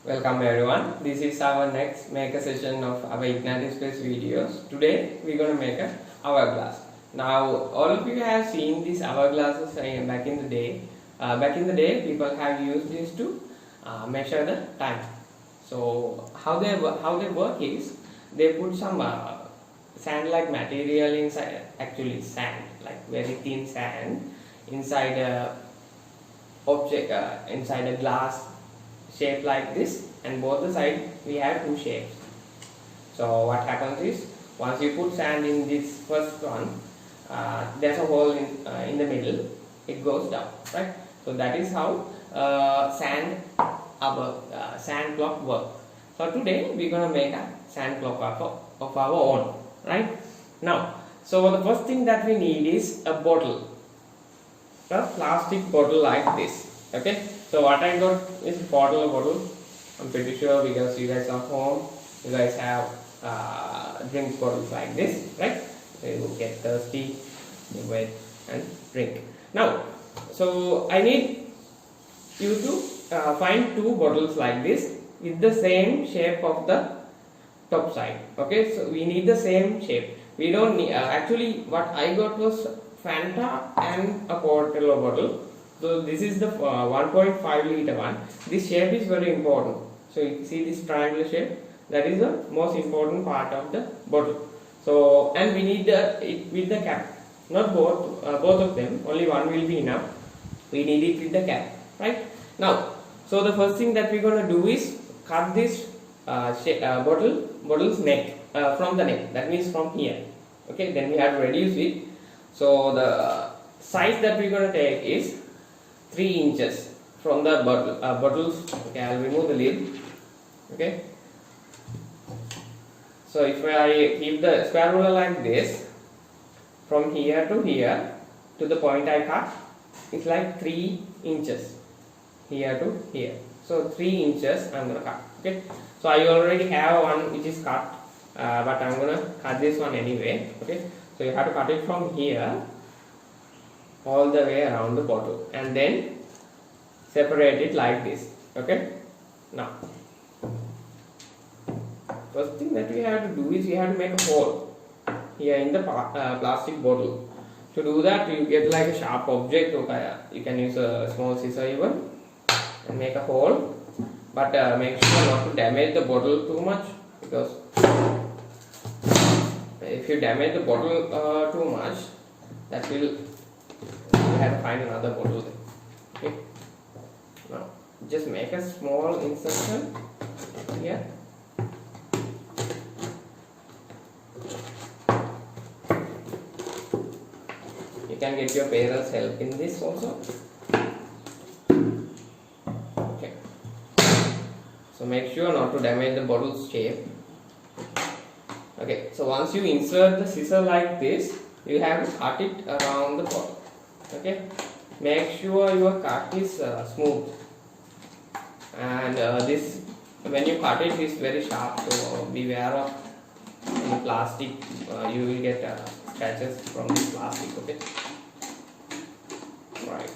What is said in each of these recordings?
Welcome everyone. This is our next maker session of our Ignatius Space videos. Today we're going to make a hourglass. Now all of you have seen these hourglasses back in the day. Back in the day people have used this to measure the time. So how they work is they put some sand like material inside, actually sand, like very thin sand inside a object, inside a glass shape like this, and both the sides we have two shapes. So what happens is, once you put sand in this first one, there's a hole in the middle, it goes down, right? So that is how sand clock works. So today we're gonna make a sand clock of our own, right? Now, so the first thing that we need is a bottle, a plastic bottle like this. Okay, so what I got is bottle. I'm pretty sure because you guys are home, you guys have drink bottles like this, right? So you get thirsty, you wait and drink. Now, so I need you to find two bottles like this with the same shape of the top side. Okay, so we need the same shape. We don't need actually what I got was Fanta and a Portillo bottle. So this is the 1.5 liter one. This shape is very important. So you see this triangular shape, that is the most important part of the bottle. So, and we need it with the cap, not both of them, only one will be enough. We need it with the cap, right? Now, so the first thing that we're going to do is cut this bottle's neck, from the neck, that means from here. Okay, then we have to reduce it. So the size that we're going to take is 3 inches from the bottles. Okay, I'll remove the lid. Okay, so if I keep the square ruler like this, from here to the point I cut, it's like 3 inches here to here. So 3 inches I'm gonna cut. Okay, so I already have one which is cut, but I'm gonna cut this one anyway. Okay, so you have to cut it from here all the way around the bottle and then separate it like this. Okay, now first thing that we have to do is we have to make a hole here in the plastic bottle. To do that, you get like a sharp object. Okay, you can use a small scissor even and make a hole, but make sure not to damage the bottle too much, because if you damage the bottle too much, that will, you have to find another bottle then. Okay, now just make a small insertion here. You can get your parents' help in this also. Okay, so make sure not to damage the bottle's shape. Okay, so once you insert the scissor like this, you have to cut it around the bottle. Okay, make sure your cut is smooth, and this, when you cut it, is very sharp, so beware of the plastic. You will get scratches from the plastic. Okay, right.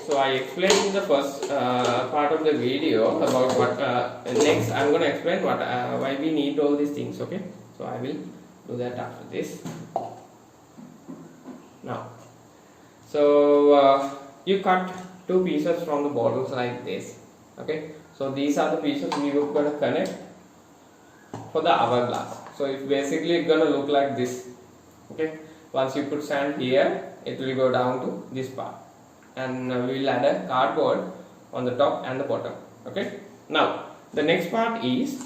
So I explained in the first part of the video about what next I'm going to explain what why we need all these things. Okay, so I will do that after this. Now, so you cut two pieces from the bottles like this. Okay, so these are the pieces we are going to connect for the hourglass. So it's basically going to look like this. Okay, once you put sand here, it will go down to this part, and we will add a cardboard on the top and the bottom. Okay, now the next part is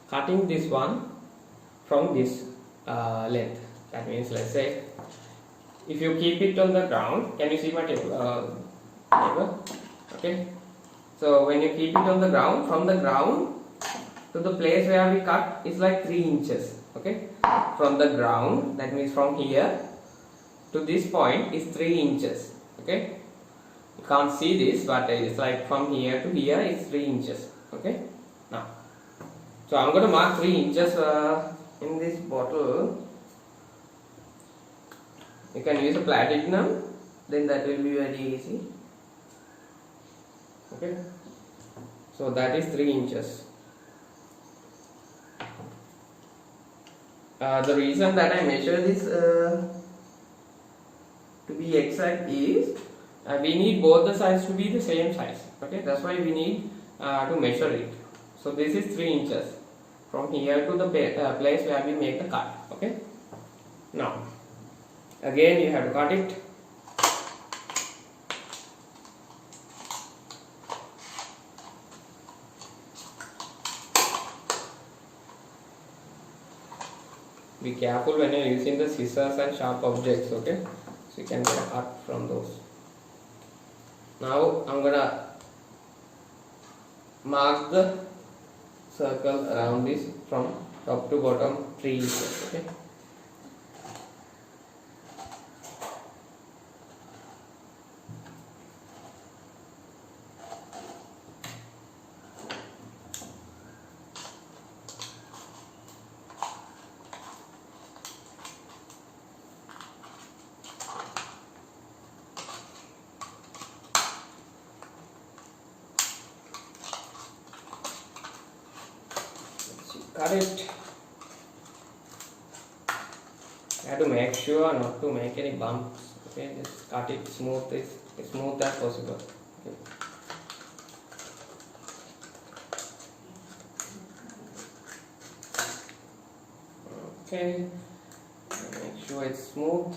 cutting this one from this length. That means, let's say, if you keep it on the ground, can you see my table? Okay, so when you keep it on the ground, from the ground to the place where we cut is like 3 inches. Okay, from the ground, that means from here to this point is 3 inches. Okay, you can't see this, but it's like from here to here is 3 inches. Okay, now, so I'm going to mark 3 inches in this bottle. You can use a platinum then that will be very easy. Okay, so that is 3 inches. The reason that I measure this to be exact is we need both the sides to be the same size. Okay, that's why we need to measure it. So this is 3 inches from here to the place where we make the cut. Okay, now again you have to cut it. Be careful when you are using the scissors and sharp objects, okay? So you can get a cut from those. Now I'm gonna mark the circle around this from top to bottom 3 inches, okay? Cut it. You have to make sure not to make any bumps. Okay, just cut it smooth as possible. Okay. Make sure it's smooth.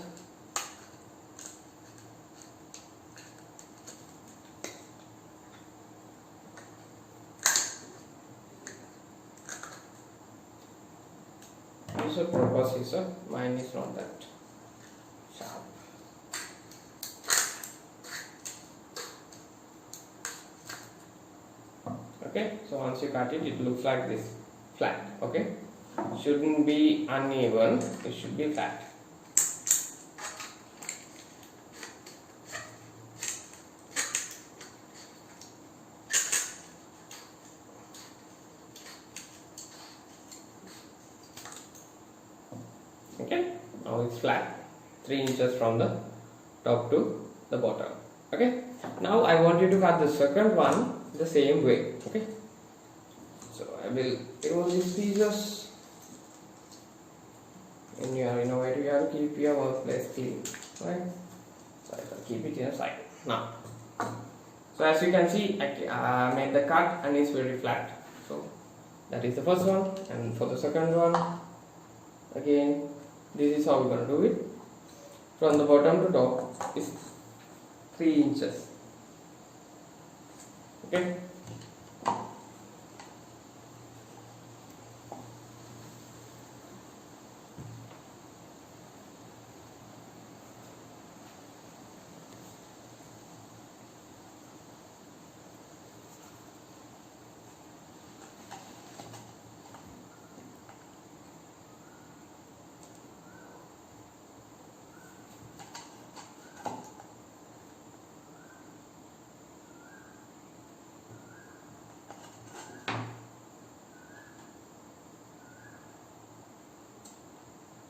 Use a proper scissor. Mine is not that sharp. Okay, so once you cut it, it looks like this, flat. Okay, shouldn't be uneven, it should be flat. Okay, now it's flat, 3 inches from the top to the bottom. Okay, now I want you to cut the second one the same way. Okay, so I will remove these pieces. When you are innovative, you have to keep your workplace clean, right? So I will keep it in a side now. So as you can see, I made the cut and it's very flat. So that is the first one, and for the second one, again, this is how we're going to do it. From the bottom to top is 3 inches. Okay.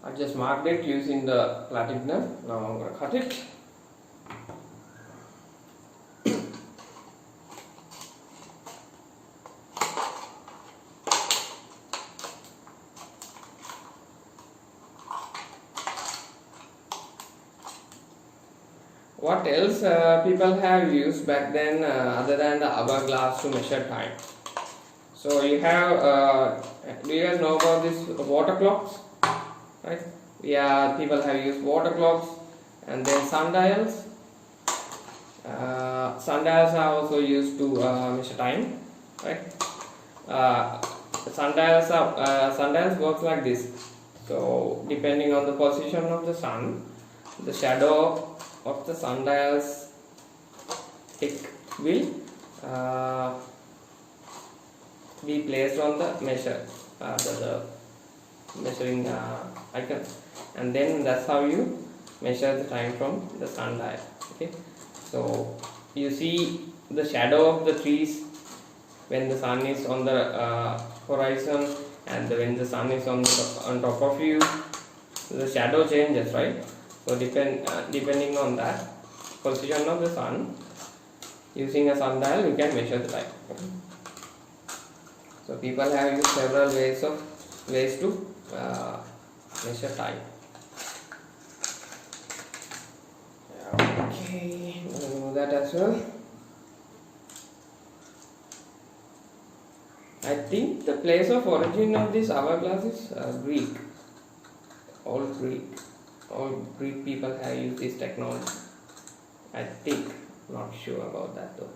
I just marked it using the platinum. Now I'm going to cut it. What else people have used back then other than the hourglass to measure time? So you have, do you guys know about this water clocks? Right? Yeah, people have used water clocks, and then sundials. Sundials are also used to measure time, right? Sundials work like this. So depending on the position of the sun, the shadow of the sundial's tick will be placed on the measure, the measuring icon, and then that's how you measure the time from the sundial. Okay, so you see the shadow of the trees when the sun is on the horizon, and when the sun is on top of you, the shadow changes, right? So depending on that, position of the sun. Using a sundial, you can measure the time. Okay. So people have used several ways to measure time. Okay, remove that as well. I think the place of origin of this hourglass is Greek. All Greek people have used this technology. I think, not sure about that though.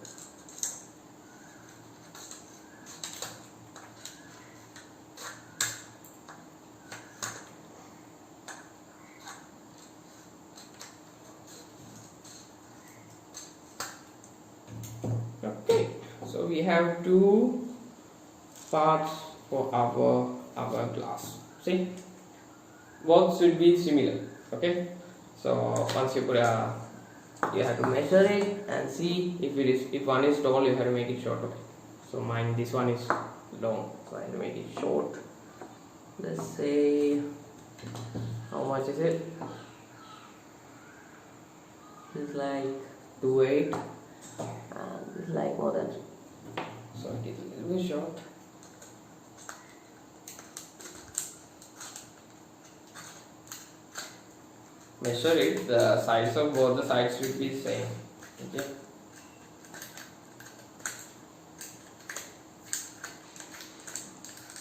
Okay, so we have two parts for our hourglass. See, both should be similar. Okay, so once you put you have to measure it and see if one is tall, you have to make it short. Okay, so this one is long, so I have to make it short. Let's say, how much is it? It's like 2.8 and it's like more than, so it is a little bit short. Measure it, the size of both the sides should be same. Okay.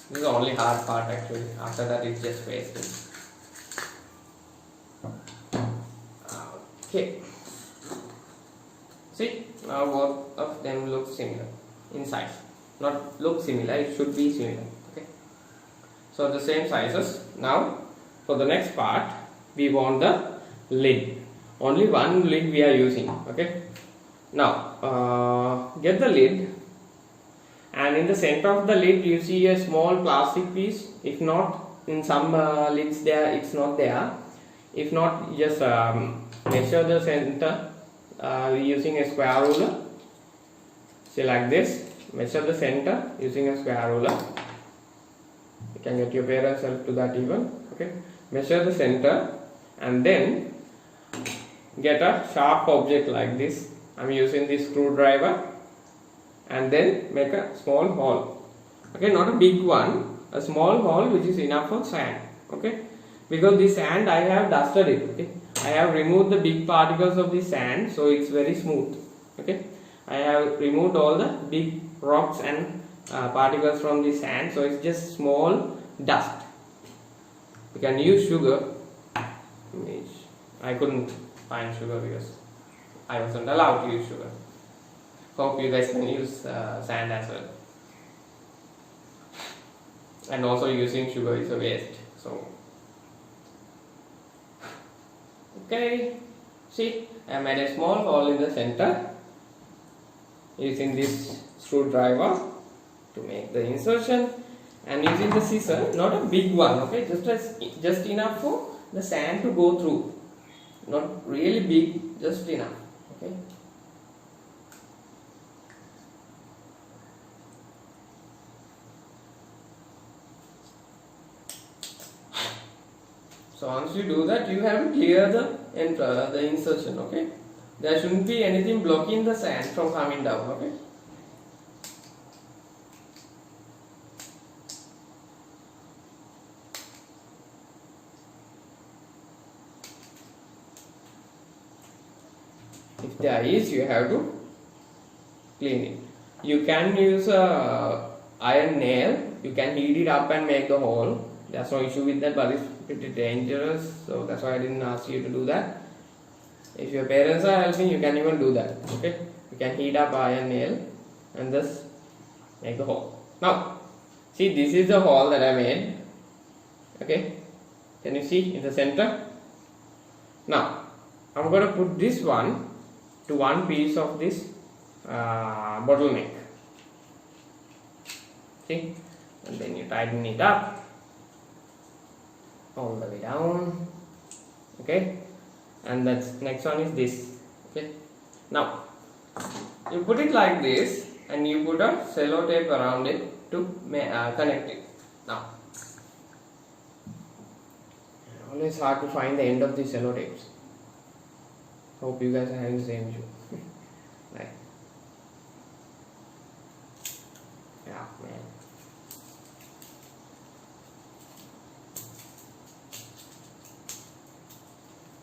This is the only hard part actually. After that it's just pasting. Okay. See, now both of them look similar in size. Not look similar, it should be similar. Okay. So the same sizes. Now for the next part, we want the lid. Only one lid we are using. Okay. Now get the lid, and in the center of the lid you see a small plastic piece. If not, in some lids there it's not there. If not, just measure the center using a square ruler. See, like this. Measure the center using a square ruler. You can get your parents' help to that even. Okay. Measure the center and then get a sharp object like this. I'm using this screwdriver, and then make a small hole. Okay, not a big one, a small hole which is enough for sand. Okay, because this sand I have dusted it. Okay, I have removed the big particles of the sand, so it's very smooth. Okay, I have removed all the big rocks and particles from the sand, so it's just small dust. You can use sugar. I couldn't find sugar because I wasn't allowed to use sugar. Hope you guys can use sand as well. And also using sugar is a waste. So, okay, see, I made a small hole in the center using this screwdriver to make the insertion, and using the scissor, not a big one. Okay, just enough for the sand to go through. Not really big, just enough. Okay. So once you do that, you have to clear the insertion. Okay. There shouldn't be anything blocking the sand from coming down. Okay. If there is, you have to clean it. You can use a iron nail. You can heat it up and make the hole. There's no issue with that, but it's pretty dangerous. So that's why I didn't ask you to do that. If your parents are helping, you can even do that. Okay, you can heat up iron nail and just make the hole. Now, see, this is the hole that I made. Okay, can you see in the center? Now, I'm going to put this one to one piece of this bottleneck. See, and then you tighten it up all the way down. Okay, and that's next one is this. Okay, now you put it like this, and you put a cello tape around it to connect it. Now, always hard to find the end of the cello tapes. Hope you guys are having the same issue. Right. Yeah, man.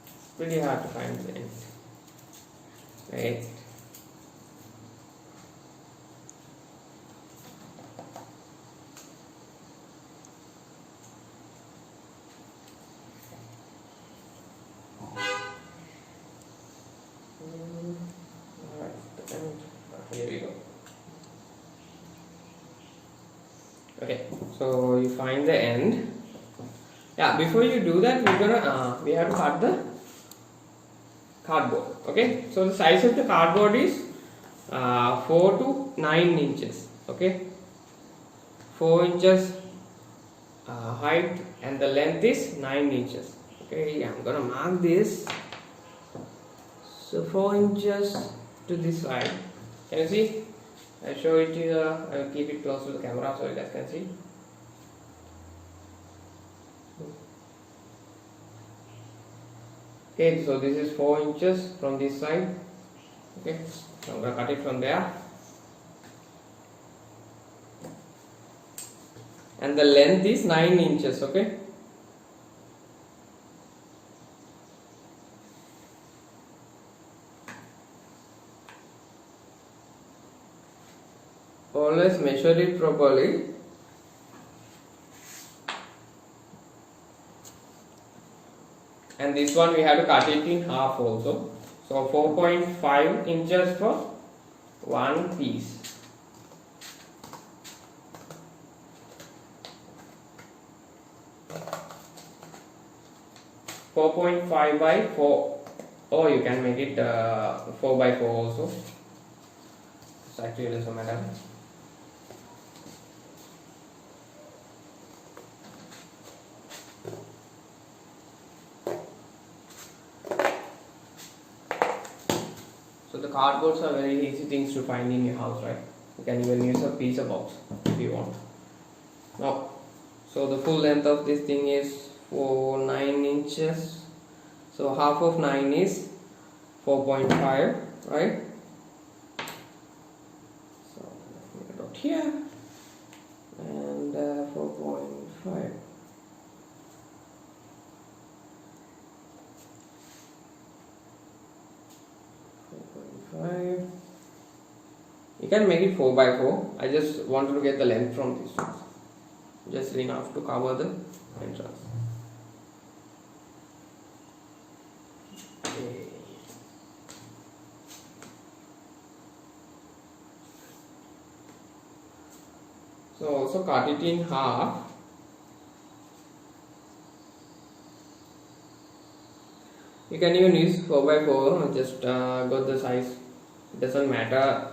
It's pretty hard to find the end. Right. Here we go. Okay, so you find the end. Yeah, before you do that, we have to cut the cardboard. Okay, so the size of the cardboard is 4 to 9 inches. Okay, 4 inches height and the length is 9 inches. Okay, I'm gonna mark this. So 4 inches to this side. Can you see? I'll show it to you. I will keep it close to the camera so you guys can see. Okay, so this is 4 inches from this side. Okay, so I'm gonna cut it from there. And the length is 9 inches. Okay. Always measure it properly. And this one we have to cut it in half also. So 4.5 inches for one piece. .5 by 4, or you can make it 4 by 4 also. It's actually doesn't matter. So the cardboards are very easy things to find in your house, right? You can even use a pizza box if you want. Now, so the full length of this thing is 9 inches. So half of 9 is 4.5, right? So let's make it out here. And 4.5. You can make it 4 by 4. I just wanted to get the length from this one. Just enough to cover the entrance. Okay. So also cut it in half. You can even use 4 by 4. Just got the size. It doesn't matter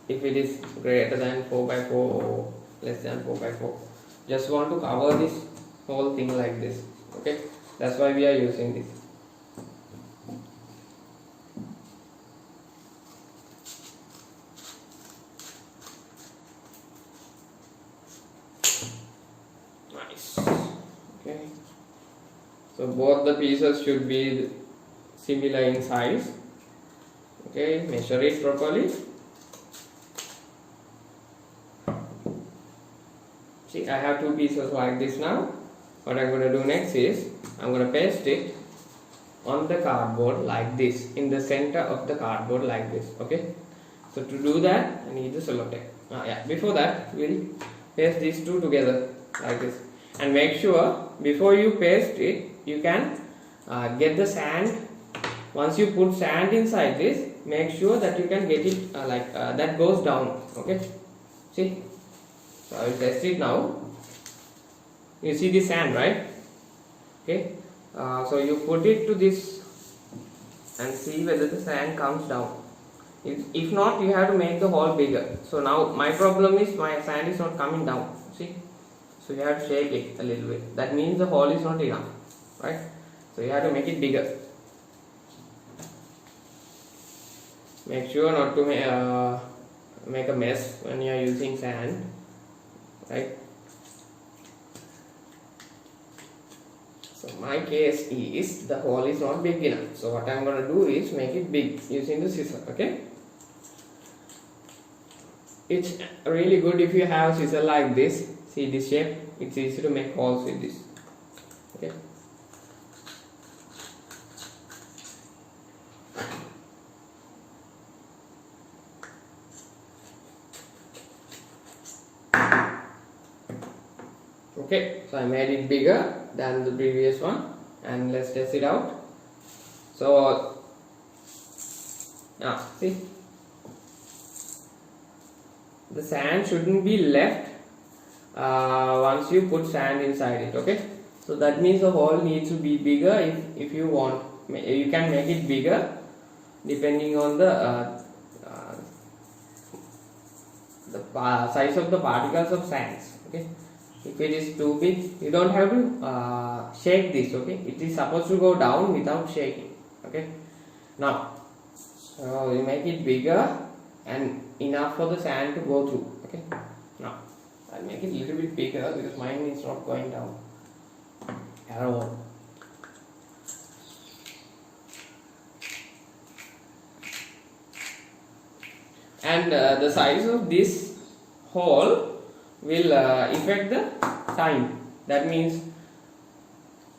if it is greater than 4 by 4 or less than 4 by 4. Just want to cover this whole thing like this. Okay, that's why we are using this. Nice. Okay, so both the pieces should be similar in size. Okay, measure it properly. See, I have two pieces like this now. What I'm going to do next is I'm going to paste it on the cardboard like this, in the center of the cardboard like this. Okay, so to do that I need the sellotape. Before that we'll paste these two together like this, and make sure before you paste it you can get the sand. Once you put sand inside this, make sure that you can get it that goes down. Okay, see, so I will test it now. You see the sand, right? Okay, so you put it to this and see whether the sand comes down. If not, you have to make the hole bigger. So now my problem is my sand is not coming down. See, so you have to shake it a little bit. That means the hole is not enough, right? So you have to make it bigger. Make sure not to make a mess when you are using sand, right? So So my case is the hole is not big enough. So what I'm gonna do is make it big using the scissor. Okay. It's really good if you have scissor like this. See this shape. It's easy to make holes with this. Okay. Okay, so I made it bigger than the previous one, and let's test it out. So now see, the sand shouldn't be left once you put sand inside it. Okay, so that means the hole needs to be bigger. If you want, you can make it bigger depending on the size of the particles of sands. Okay. If it is too big, you don't have to shake this. Okay, it is supposed to go down without shaking. Okay, now so you make it bigger and enough for the sand to go through. Okay, now I'll make it a little bit bigger because mine is not going down at all. And the size of this hole will affect the time. That means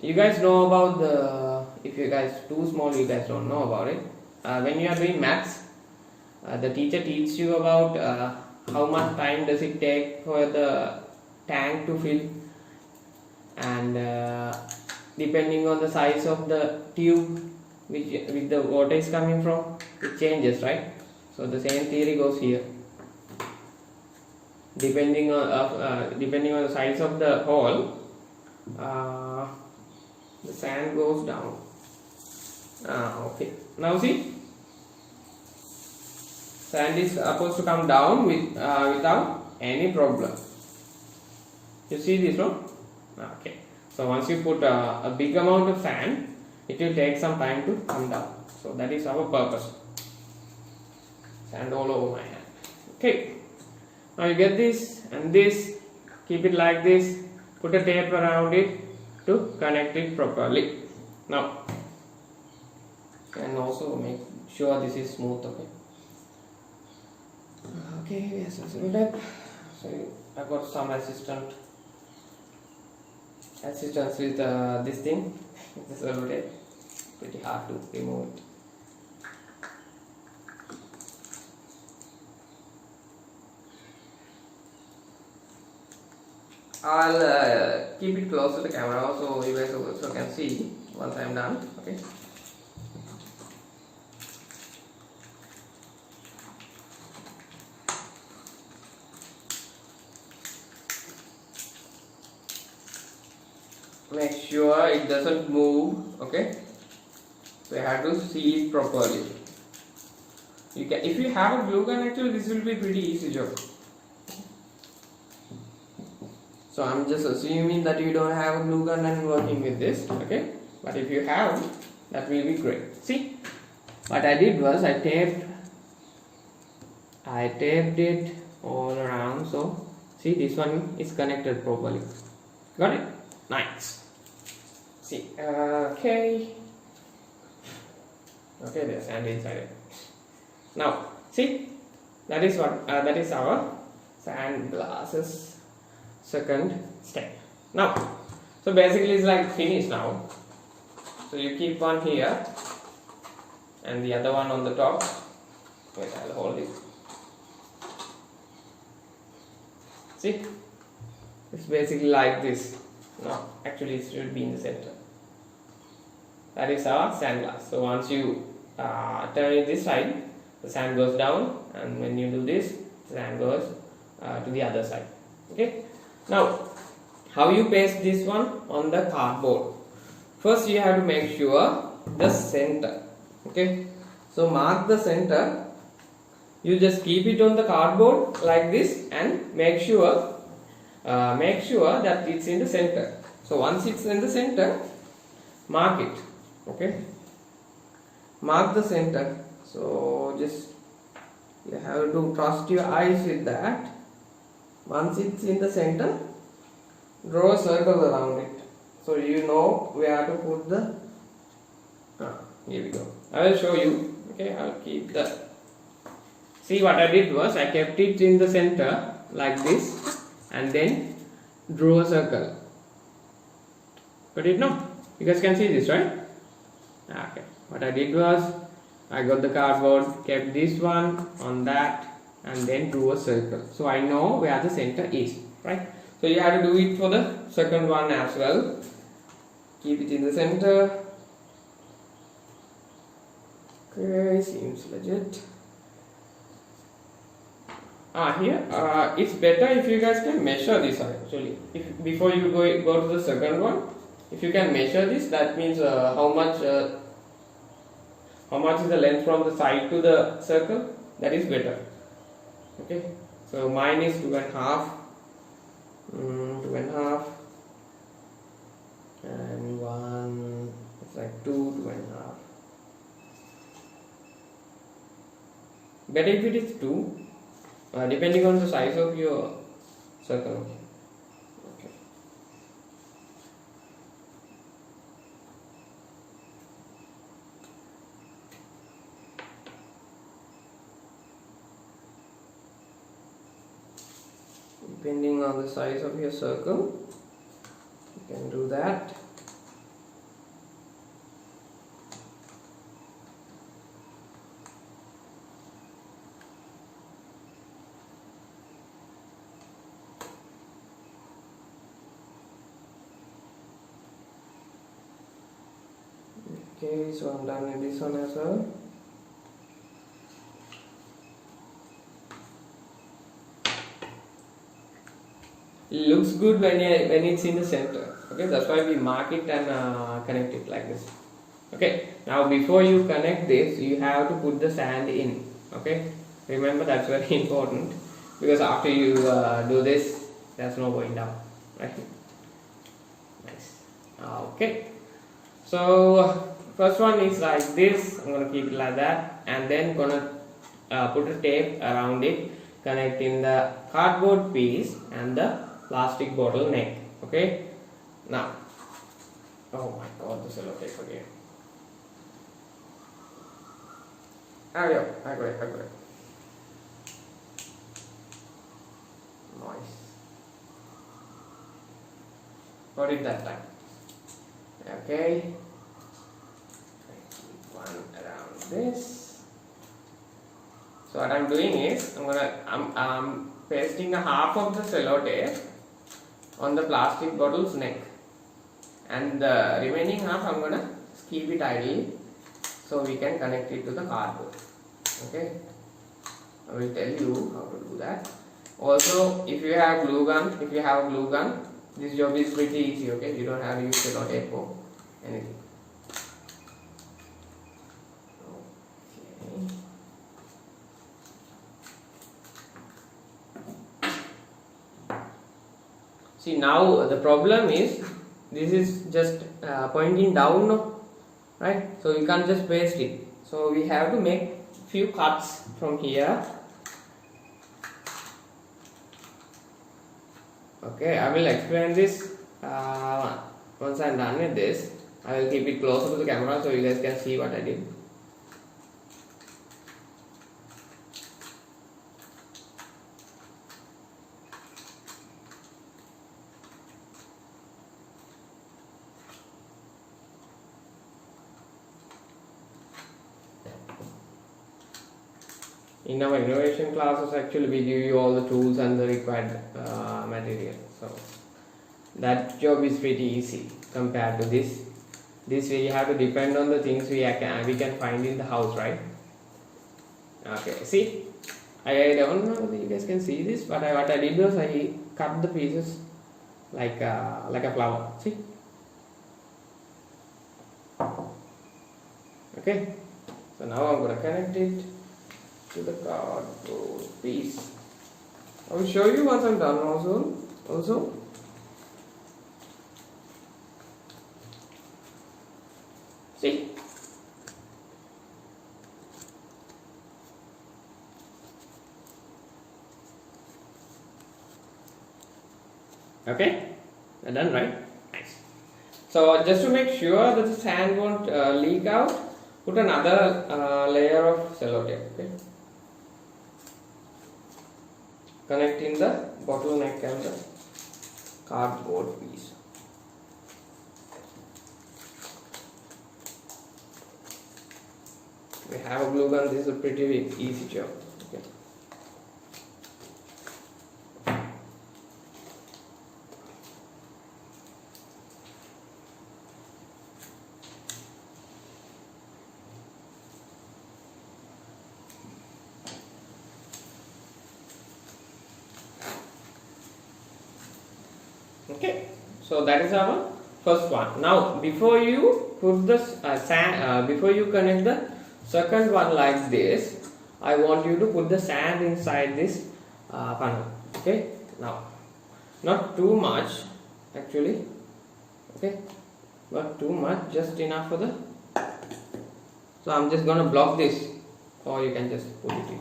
you guys know about the, if you guys too small, you guys don't know about it. When you are doing maths, the teacher teaches you about how much time does it take for the tank to fill, and depending on the size of the tube which the water is coming from, it changes, right? So the same theory goes here. Depending on the size of the hole, the sand goes down. Okay. Now see, sand is supposed to come down without any problem. You see this, no? Okay. So once you put a big amount of sand, it will take some time to come down. So that is our purpose. Sand all over my hand. Okay. Now you get this and this, keep it like this, put a tape around it to connect it properly. Now, and also make sure this is smooth. Okay. Okay, yes, so I got some assistance with this thing. This is pretty hard to remove it. I'll keep it close to the camera so you guys also can see once I'm done. Okay. Make sure it doesn't move. Okay. So you have to see it properly. You can, if you have a glue gun, actually this will be pretty easy job. So I'm just assuming that you don't have a glue gun and working with this, okay? But if you have, that will be great. See, what I did was I taped it all around. So see, this one is connected properly. Got it? Nice. See, okay, there's sand inside it. Now, see, that is our sand glasses second step. Now, so basically it's like finished now. So you keep one here and the other one on the top. Wait, I'll hold it. See, it's basically like this. No, actually it should be in the center. That is our sand glass. So once you turn it this side, the sand goes down, and when you do this, the sand goes to the other side. Okay. Now, how you paste this one on the cardboard? First, you have to make sure the center. Okay. So mark the center. You just keep it on the cardboard like this, and make sure that it's in the center. So once it's in the center, mark it. Okay. Mark the center. So just you have to trust your eyes with that. Once it's in the center, draw a circle around it. So you know where to put the. Here we go. I will show you. Okay, I'll keep the. See, what I did was I kept it in the center like this, and then drew a circle. Got it now? You guys can see this, right? Okay. What I did was I got the cardboard, kept this one on that, and then drew a circle. So I know where the center is, right? So you have to do it for the second one as well. Keep it in the center. Okay, seems legit. Here it's better if you guys can measure this actually. If before you go to the second one, if you can measure this, that means how much is the length from the side to the circle. That is better. Okay, so mine is 2.5, 2.5, and one. It's like 2.5. Better if it is 2. Depending on the size of your circle. Okay. Depending on the size of your circle, you can do that. Okay, so I'm done with this one as well. It looks good when it's in the center. Okay, that's why we mark it and connect it like this. Okay, now before you connect this, you have to put the sand in. Okay, remember that's very important, because after you do this, there's no going down, right? Nice. Okay, so first one is like this. I'm gonna keep it like that, and then gonna put a tape around it, connecting the cardboard piece and the plastic bottle neck. Okay, now, oh my god, the cello tape again. I got it. Nice. Got it that time. Okay. One around this. So what I'm doing is I'm pasting a half of the cello tape on the plastic bottle's neck, and the remaining half I'm gonna keep it idle so we can connect it to the cardboard. Okay, I will tell you how to do that. Also, if you have glue gun, this job is pretty easy. Okay, you don't have to use cello tape or anything. Okay. See, now the problem is this is just pointing down, right? So you can't just paste it. So we have to make few cuts from here. Okay, I will explain this once I'm done with this. I will keep it closer to the camera so you guys can see what I did. In our innovation classes, actually we give you all the tools and the required material. So that job is pretty easy compared to this. This way you have to depend on the things we can find in the house, right? Okay, see, I don't know if you guys can see this, but what I did was I cut the pieces like a flower. See? Okay, so now I'm gonna connect it to the cardboard piece. I will show you once I'm done also. See? Okay, done, right? Nice. So just to make sure that the sand won't leak out, put another layer of sellotape. Okay, connecting the bottleneck and the cardboard piece. We have a glue gun. This is a pretty easy job. Okay. Okay, so that is our first one. Now, before you put the sand, before you connect the second one like this, I want you to put the sand inside this funnel. Okay, now not too much actually. Okay, not too much, just enough for the. So I'm just gonna block this, or you can just put it in.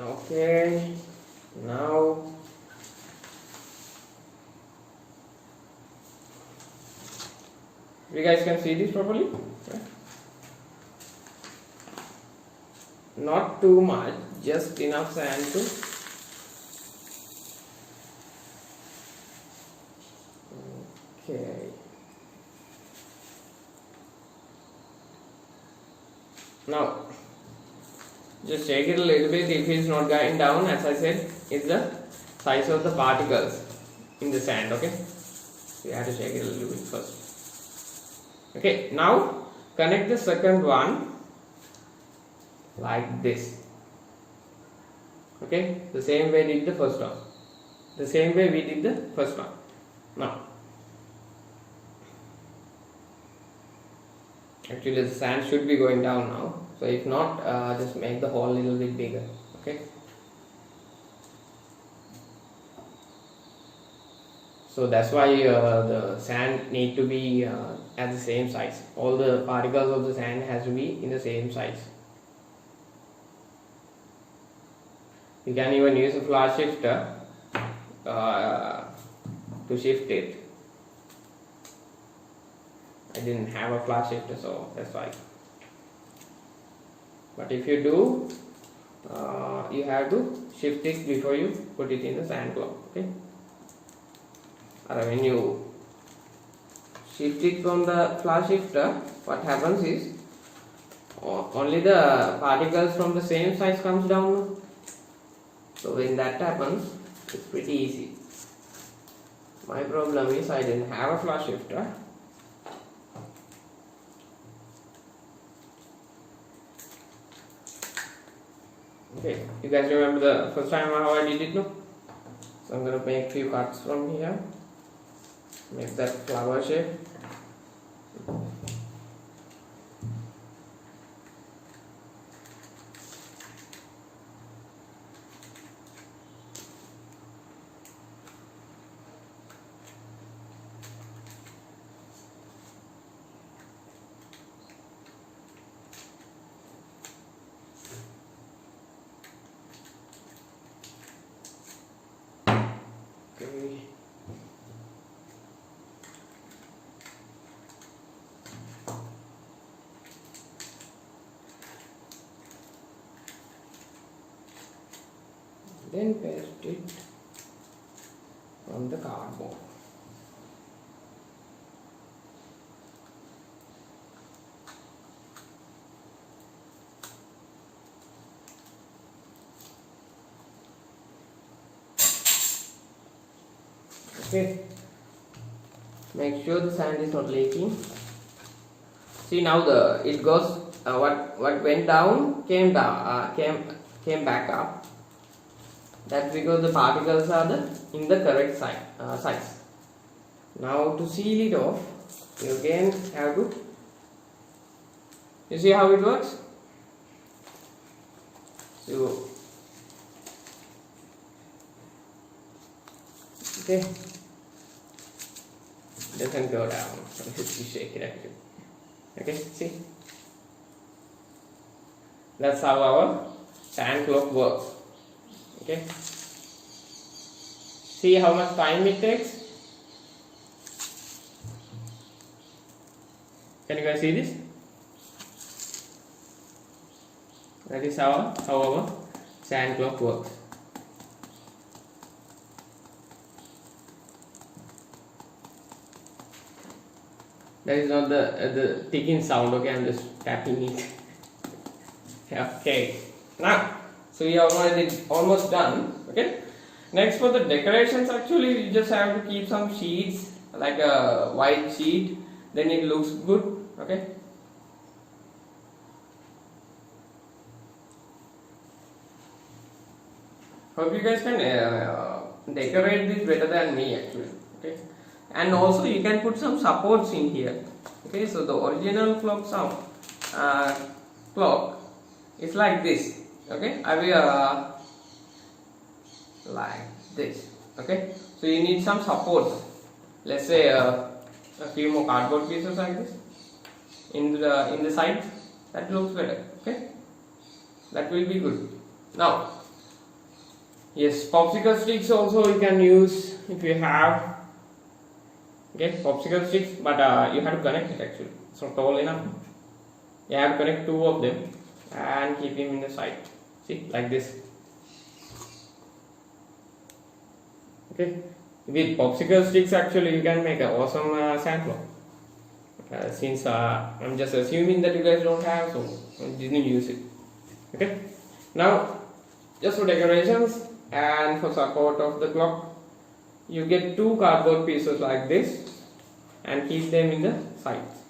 Okay, now you guys can see this properly, right? Not too much, just enough sand to okay. Now just shake it a little bit. If it's not going down, as I said, it's the size of the particles in the sand. Okay, so you have to shake it a little bit first. Okay, now connect the second one like this. Okay, the same way we did the first one. The same way we did the first one. Now, actually the sand should be going down now. So if not, just make the hole a little bit bigger. Okay. So that's why the sand need to be at the same size. All the particles of the sand has to be in the same size. You can even use a flash shifter to shift it. I didn't have a flash shifter, so that's why. But if you do, you have to shift it before you put it in the sand block. Okay. When you shift it from the flash shifter, what happens is only the particles from the same size comes down. So when that happens, it's pretty easy. My problem is I didn't have a flash shifter. Okay, you guys remember the first time how I did it, no? So I'm going to make few cuts from here. Make that flower shape. Okay. Then paste it on the cardboard. Okay, make sure the sand is not leaking. See, now it goes what went down came came back up. That's because the particles are in the correct size. Now to seal it off, you again have to. You see how it works? So okay. Doesn't go down. You shake it actually. Okay, see? That's how our sand clock works. Okay. See how much time it takes? Can you guys see this? That is how our sand clock works. That is not the ticking sound. Okay, I'm just tapping it. Okay. Now, so we are almost done. Okay. Next, for the decorations, actually, you just have to keep some sheets, like a white sheet. Then it looks good. Okay. Hope you guys can decorate this better than me, actually. Okay. And also you can put some supports in here. Okay, so the original clock is like this. Okay, I will like this. Okay, so you need some support. Let's say a few more cardboard pieces like this in the side. That looks better. Okay, that will be good. Now, yes, popsicle sticks also you can use if you have. Okay, popsicle sticks, but you have to connect it actually. It's not tall enough. You have to connect two of them and keep them in the side. See, like this. Okay, with popsicle sticks actually you can make an awesome sand clock. Since I'm just assuming that you guys don't have, so I didn't use it. Okay, now just for decorations and for support of the clock, you get two cardboard pieces like this and keep them in the sides.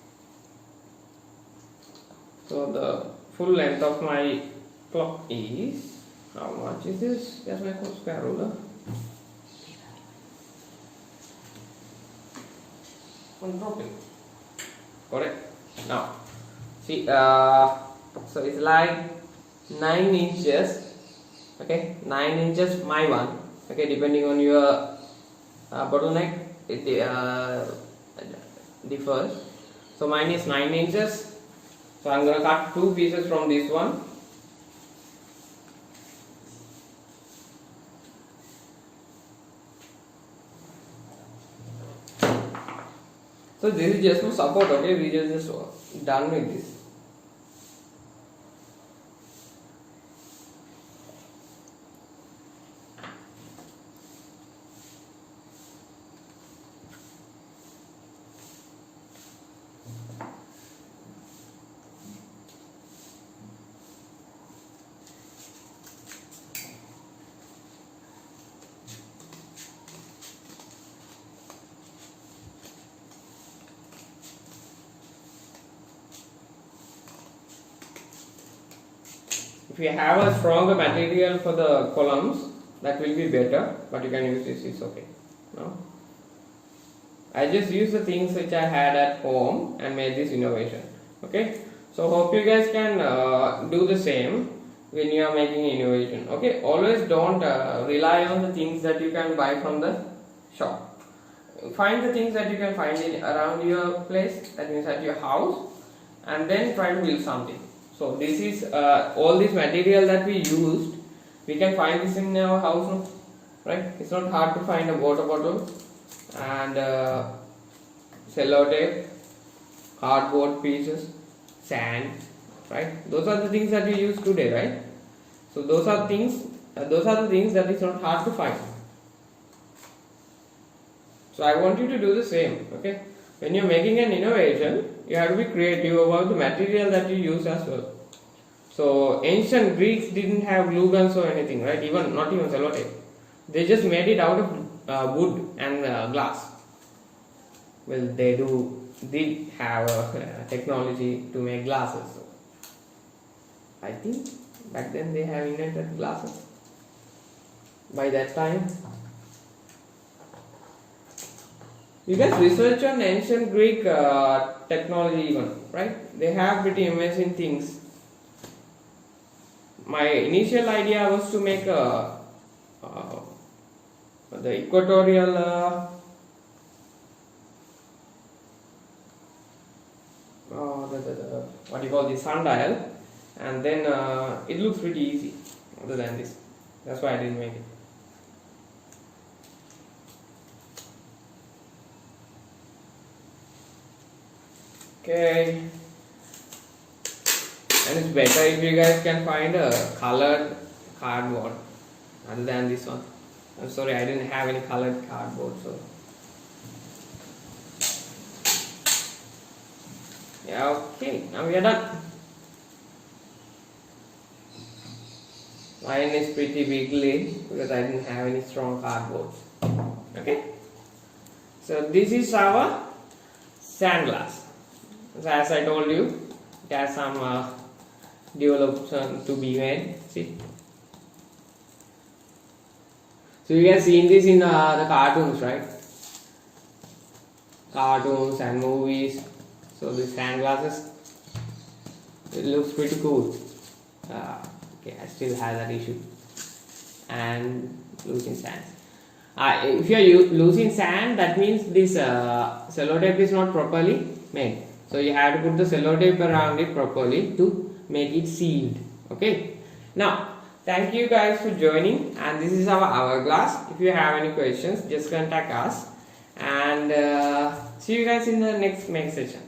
So the full length of my clock is, how much is this? Just my square ruler. One drop it. Correct. Now, see, so it's like 9 inches. Okay, 9 inches my one. Okay, depending on your bottleneck, it differs. So mine is 9 inches. So I'm gonna cut two pieces from this one. So this is just for support. Okay, we just done with this. If you have a stronger material for the columns, that will be better, but you can use this, it's okay. No? I just use the things which I had at home and made this innovation. Okay, so hope you guys can do the same when you are making innovation. Okay, always don't rely on the things that you can buy from the shop. Find the things that you can find around your place, that means at your house, and then try to build something. So this is all this material that we used, we can find this in our house now, right? It's not hard to find a water bottle and sellotape, cardboard pieces, sand, right? Those are the things that we use today, right? So those are the things that is not hard to find. So I want you to do the same. Okay, when you're making an innovation, you have to be creative about the material that you use as well. So ancient Greeks didn't have glue guns or anything, right? Not even sellotape. They just made it out of wood and glass. Well, they did have technology to make glasses. So I think back then they have invented glasses. By that time, you guys research on ancient Greek technology even, right? They have pretty amazing things. My initial idea was to make the equatorial what do you call the sundial, and then it looks pretty easy other than this. That's why I didn't make it. Okay, and it's better if you guys can find a colored cardboard other than this one. I'm sorry, I didn't have any colored cardboard, so yeah. Okay, now we are done. Mine is pretty wiggly because I didn't have any strong cardboards. Okay, so this is our sand glass. So as I told you, it has some development to be made. See, so you have seen this in the cartoons, right? Cartoons and movies. So the sand glasses, it looks pretty cool. Okay, I still have that issue. And losing sand. If you are losing sand, that means this sellotape is not properly made. So you have to put the sellotape around it properly to make it sealed. Okay. Now, thank you guys for joining. And this is our hourglass. If you have any questions, just contact us. And see you guys in the next session.